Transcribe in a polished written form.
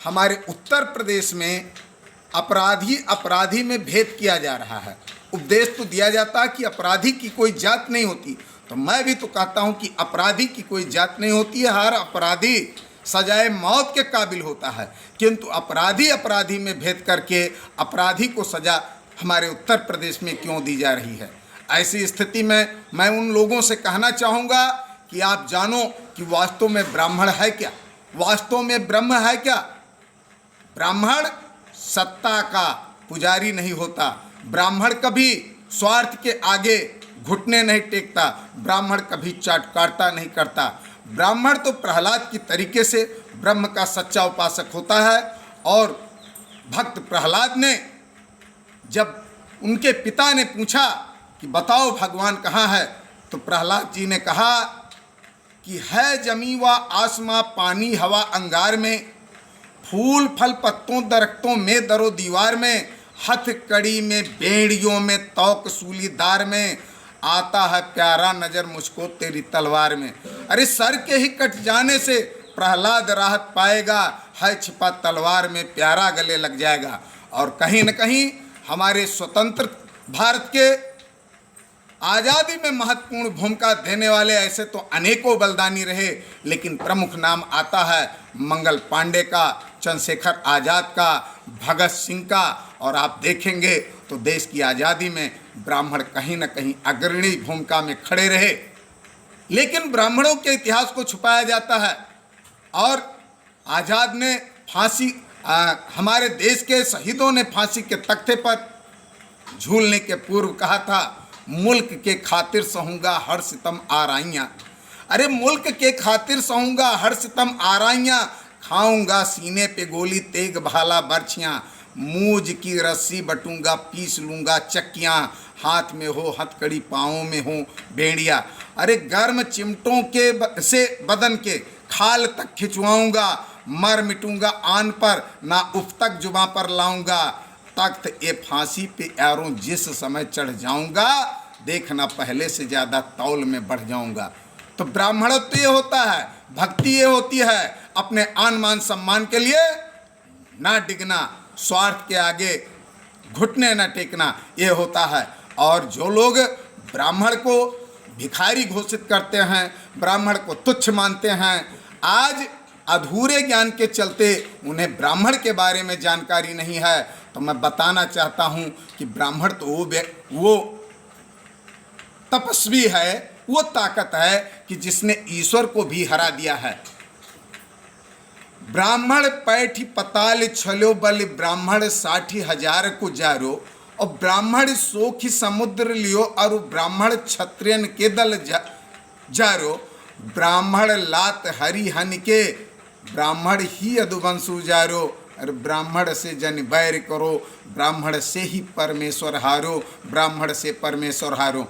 हमारे उत्तर प्रदेश में अपराधी अपराधी में भेद किया जा रहा है। उपदेश तो दिया जाता है कि अपराधी की कोई जात नहीं होती, तो मैं भी तो कहता हूं कि अपराधी की कोई जात नहीं होती है, हर अपराधी सजाए मौत के काबिल होता है। किंतु अपराधी अपराधी में भेद करके अपराधी को सजा हमारे उत्तर प्रदेश में क्यों दी जा रही है। ऐसी स्थिति में मैं उन लोगों से कहना चाहूँगा कि आप जानो कि वास्तव में ब्राह्मण है क्या, वास्तव में ब्रह्म है क्या। ब्राह्मण सत्ता का पुजारी नहीं होता, ब्राह्मण कभी स्वार्थ के आगे घुटने नहीं टेकता, ब्राह्मण कभी चाटकारता नहीं करता। ब्राह्मण तो प्रहलाद की तरीके से ब्रह्म का सच्चा उपासक होता है। और भक्त प्रहलाद ने जब उनके पिता ने पूछा कि बताओ भगवान कहाँ है, तो प्रहलाद जी ने कहा कि है जमी व आसमां पानी हवा अंगार में, फूल फल पत्तों दरख्तों में दरो दीवार में, हथकड़ी में बेड़ियों में तौक सूलीदार में, आता है प्यारा नजर मुझको तेरी तलवार में। अरे सर के ही कट जाने से प्रहलाद राहत पाएगा, है छिपा तलवार में प्यारा गले लग जाएगा। और कहीं न कहीं हमारे स्वतंत्र भारत के आज़ादी में महत्वपूर्ण भूमिका देने वाले ऐसे तो अनेकों बलिदानी रहे, लेकिन प्रमुख नाम आता है मंगल पांडे का, चंद्रशेखर आज़ाद का, भगत सिंह का। और आप देखेंगे तो देश की आज़ादी में ब्राह्मण कहीं न कहीं अग्रणी भूमिका में खड़े रहे, लेकिन ब्राह्मणों के इतिहास को छुपाया जाता है। और आज़ाद ने फांसी हमारे देश के शहीदों ने फांसी के तख्ते पर झूलने के पूर्व कहा था, मुल्क के खातिर सहूँगा हर सितम आराइयाँ। अरे मुल्क के खातिर सहूँगा हर सितम आराइयाँ, खाऊंगा सीने पे गोली तेग भाला बर्छियाँ, मूज की रस्सी बटूंगा पीस लूँगा चक्कियाँ, हाथ में हो हथकड़ी पाँवों में हो बेड़िया। अरे गर्म चिमटों के से बदन के खाल तक खिंचवाऊँगा, मर मिटूंगा आन पर ना उफ तक जुबां पर लाऊंगा, तख्त ए फांसी पे यारों जिस समय चढ़ जाऊंगा, देखना पहले से ज़्यादा तौल में बढ़ जाऊंगा। तो ब्राह्मणत्व ये होता है, भक्ति ये होती है, अपने आन मान सम्मान के लिए ना डिगना, स्वार्थ के आगे घुटने न टेकना, ये होता है। और जो लोग ब्राह्मण को भिखारी घोषित करते हैं, ब्राह्मण को तुच्छ मानते हैं, आज अधूरे ज्ञान के चलते उन्हें ब्राह्मण के बारे में जानकारी नहीं है, तो मैं बताना चाहता हूँ कि ब्राह्मण तो वो तपस्वी है, वो ताकत है कि जिसने ईश्वर को भी हरा दिया है। ब्राह्मण पैठी पताल छलो बल, ब्राह्मण 60,000 को जारो, और ब्राह्मण सोखी समुद्र लियो, और ब्राह्मण क्षत्रियन के दल जारो, ब्राह्मण लात हरि हन के, ब्राह्मण ही अदुवंशु जारो, और ब्राह्मण से जन बैर करो, ब्राह्मण से ही परमेश्वर हारो, ब्राह्मण से परमेश्वर हारो।